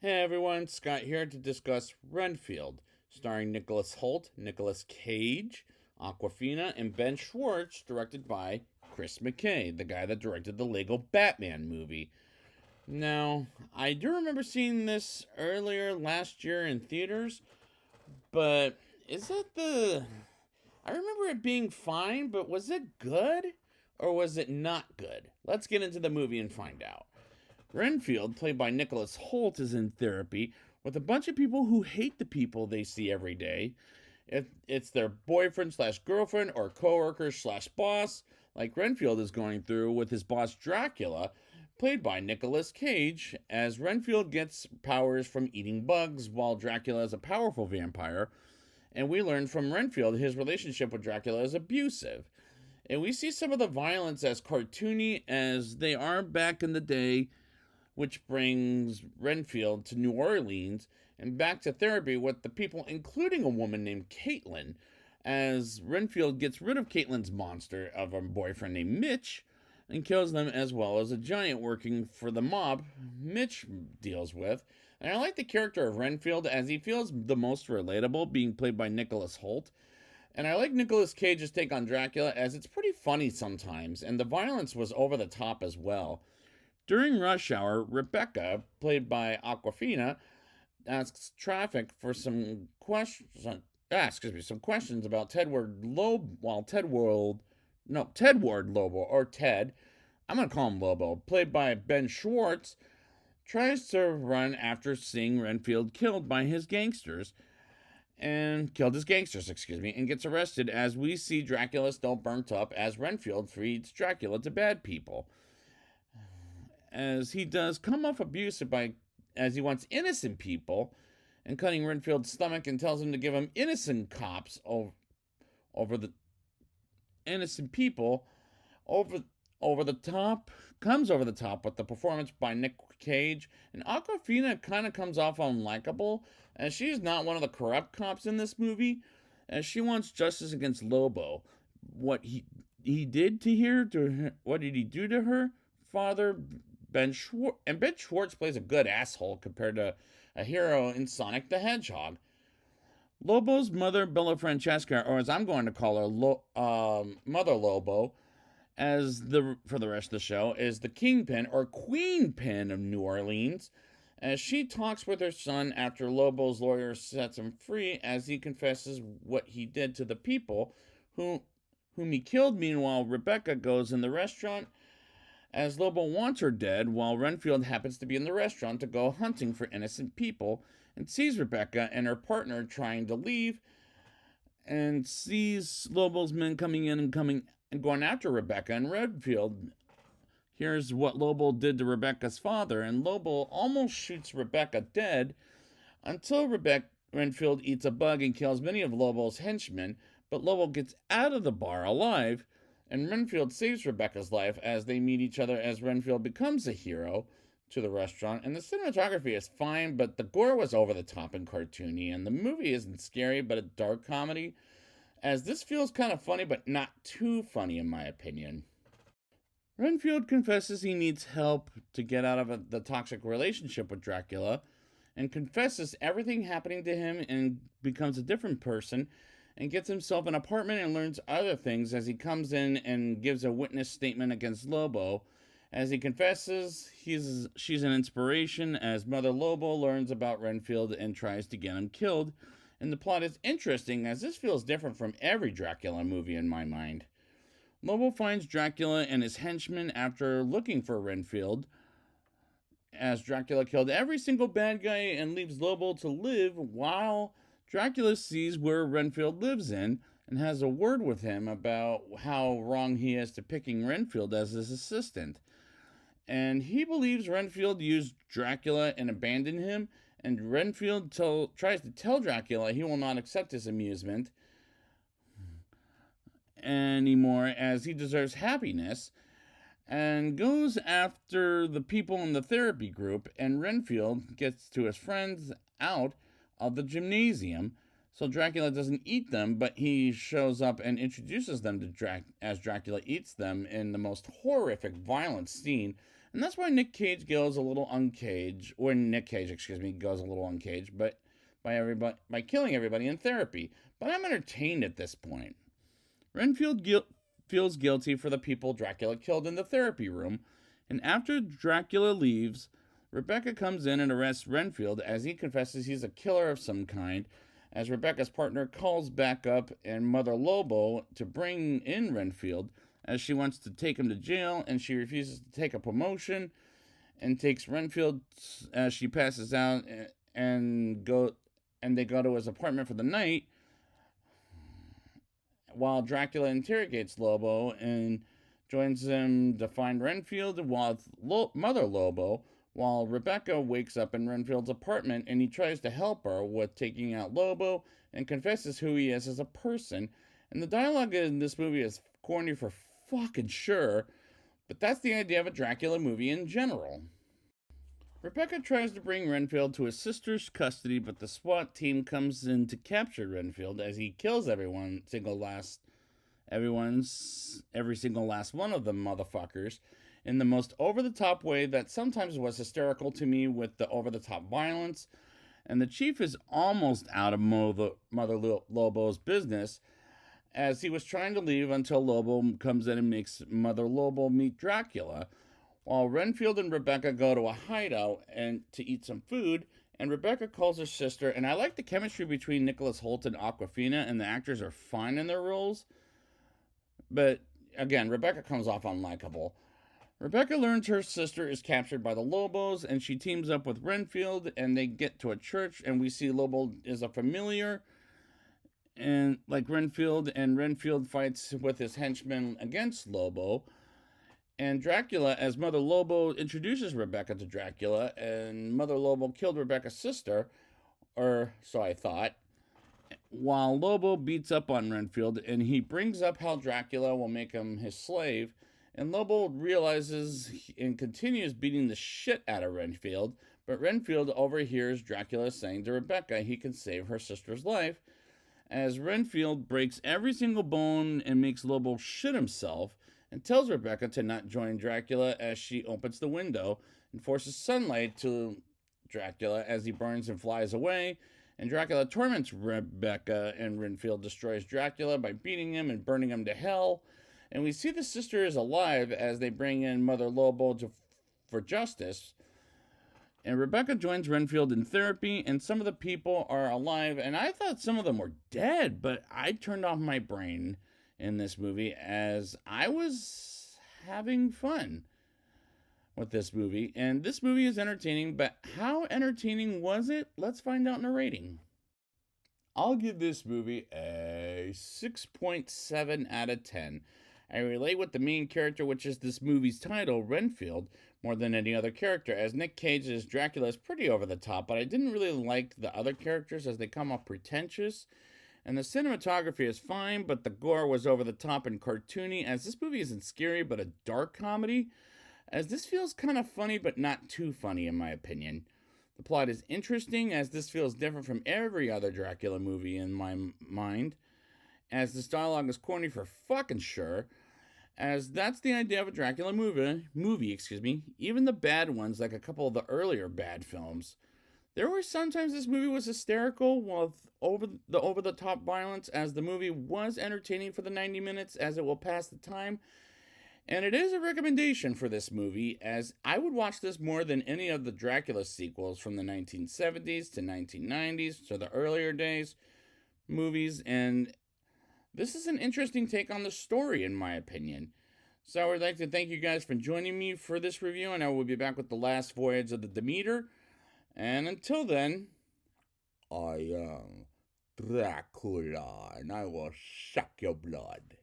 Hey everyone, Scott here to discuss Renfield, starring Nicholas Hoult, Nicolas Cage, Aquafina, and Ben Schwartz, directed by Chris McKay, the guy that directed the Lego Batman movie. Now, I do remember seeing this earlier last year in theaters, but is that the. I remember it being fine, but was it good? Or was it not good? Let's get into the movie and find out. Renfield, played by Nicholas Hoult, is in therapy with a bunch of people who hate the people they see every day. If it's their boyfriend slash girlfriend or coworker slash boss, like Renfield is going through with his boss Dracula, played by Nicolas Cage, as Renfield gets powers from eating bugs while Dracula is a powerful vampire. And we learn from Renfield his relationship with Dracula is abusive. And we see some of the violence as cartoony as they are back in the day, which brings Renfield to New Orleans and back to therapy with the people, including a woman named Caitlin, as Renfield gets rid of Caitlin's monster of a boyfriend named Mitch and kills them, as well as a giant working for the mob Mitch deals with. And I like the character of Renfield as he feels the most relatable, being played by Nicholas Hoult. And I like Nicolas Cage's take on Dracula as it's pretty funny sometimes, and the violence was over the top as well. During rush hour, Rebecca, played by Aquafina, asks traffic for some questions. Some questions about Tedward Lobo. While Tedward Lobo or Ted, I'm gonna call him Lobo, played by Ben Schwartz, tries to run after seeing Renfield killed his gangsters, and gets arrested as we see Dracula still burnt up as Renfield feeds Dracula to bad people, as he does come off abusive as he wants innocent people and cutting Renfield's stomach and tells him to give him innocent cops over the innocent people over over the top comes over the top with the performance by Nick Cage, and Aquafina kind of comes off unlikable as she's not one of the corrupt cops in this movie, as she wants justice against Lobo. What he did to her, what did he do to her father, Ben Schwartz? And Ben Schwartz plays a good asshole compared to a hero in Sonic the Hedgehog. Lobo's mother, Bella Francesca, or as I'm going to call her, Mother Lobo, for the rest of the show, is the kingpin or queen pin of New Orleans, as she talks with her son after Lobo's lawyer sets him free, as he confesses what he did to the people whom he killed. Meanwhile, Rebecca goes in the restaurant as Lobo wants her dead, while Renfield happens to be in the restaurant to go hunting for innocent people and sees Rebecca and her partner trying to leave, and sees Lobo's men coming in and going after Rebecca. And Renfield hears what Lobo did to Rebecca's father, and Lobo almost shoots Rebecca dead until Renfield eats a bug and kills many of Lobo's henchmen, but Lobo gets out of the bar alive, and Renfield saves Rebecca's life as they meet each other as Renfield becomes a hero to the restaurant. And the cinematography is fine, but the gore was over the top and cartoony, and the movie isn't scary but a dark comedy, as this feels kind of funny but not too funny in my opinion. Renfield confesses he needs help to get out of the toxic relationship with Dracula, and confesses everything happening to him and becomes a different person, and gets himself an apartment and learns other things as he comes in and gives a witness statement against Lobo. As he confesses, she's an inspiration as Mother Lobo learns about Renfield and tries to get him killed. And the plot is interesting as this feels different from every Dracula movie in my mind. Lobo finds Dracula and his henchmen after looking for Renfield, as Dracula killed every single bad guy and leaves Lobo to live, while Dracula sees where Renfield lives in and has a word with him about how wrong he is to picking Renfield as his assistant. And he believes Renfield used Dracula and abandoned him, and Renfield tries to tell Dracula he will not accept his amusement anymore as he deserves happiness, and goes after the people in the therapy group, and Renfield gets to his friends out of the gymnasium, so Dracula doesn't eat them, but he shows up and introduces them to as Dracula eats them in the most horrific, violent scene. And that's why Nick Cage goes a little uncaged, or Nick Cage, excuse me, goes a little uncaged, but by killing everybody in therapy. But I'm entertained at this point. Renfield feels guilty for the people Dracula killed in the therapy room, and after Dracula leaves, Rebecca comes in and arrests Renfield as he confesses he's a killer of some kind. As Rebecca's partner calls back up and Mother Lobo to bring in Renfield, as she wants to take him to jail, and she refuses to take a promotion and takes Renfield as she passes out and they go to his apartment for the night while Dracula interrogates Lobo and joins him to find Renfield with Mother Lobo, while Rebecca wakes up in Renfield's apartment and he tries to help her with taking out Lobo and confesses who he is as a person. And the dialogue in this movie is corny for fucking sure, but that's the idea of a Dracula movie in general. Rebecca tries to bring Renfield to his sister's custody, but the SWAT team comes in to capture Renfield as he kills every single last one of them motherfuckers in the most over-the-top way that sometimes was hysterical to me with the over-the-top violence. And the chief is almost out of Mother Lobo's business as he was trying to leave until Lobo comes in and makes Mother Lobo meet Dracula, while Renfield and Rebecca go to a hideout and to eat some food, and Rebecca calls her sister, and I like the chemistry between Nicholas Hoult and Awkwafina, and the actors are fine in their roles, but again, Rebecca comes off unlikable. Rebecca learns her sister is captured by the Lobos, and she teams up with Renfield, and they get to a church, and we see Lobo is a familiar, and like Renfield, and Renfield fights with his henchmen against Lobo. And Dracula, as Mother Lobo introduces Rebecca to Dracula, and Mother Lobo killed Rebecca's sister, or so I thought, while Lobo beats up on Renfield, and he brings up how Dracula will make him his slave, and Lobo realizes and continues beating the shit out of Renfield, but Renfield overhears Dracula saying to Rebecca he can save her sister's life, as Renfield breaks every single bone and makes Lobo shit himself, and tells Rebecca to not join Dracula as she opens the window and forces sunlight to Dracula as he burns and flies away. And Dracula torments Rebecca, and Renfield destroys Dracula by beating him and burning him to hell. And we see the sister is alive as they bring in Mother Lobo for justice. And Rebecca joins Renfield in therapy, and some of the people are alive, and I thought some of them were dead, but I turned off my brain in this movie as I was having fun with this movie. And this movie is entertaining, but how entertaining was it? Let's find out in a rating. I'll give this movie a 6.7 out of 10. I relate with the main character, which is this movie's title, Renfield, more than any other character, as Nick Cage's Dracula is pretty over the top, but I didn't really like the other characters as they come off pretentious. And the cinematography is fine, but the gore was over the top and cartoony, as this movie isn't scary but a dark comedy, as this feels kind of funny but not too funny in my opinion. The plot is interesting, as this feels different from every other Dracula movie in my mind, as this dialogue is corny for fucking sure, as that's the idea of a Dracula movie, even the bad ones, like a couple of the earlier bad films. There were sometimes this movie was hysterical with over-the-top violence, as the movie was entertaining for the 90 minutes, as it will pass the time. And it is a recommendation for this movie, as I would watch this more than any of the Dracula sequels from the 1970s to 1990s to the earlier days movies. And this is an interesting take on the story, in my opinion. So I would like to thank you guys for joining me for this review, and I will be back with the last voyage of the Demeter. And until then, I am Dracula, and I will suck your blood.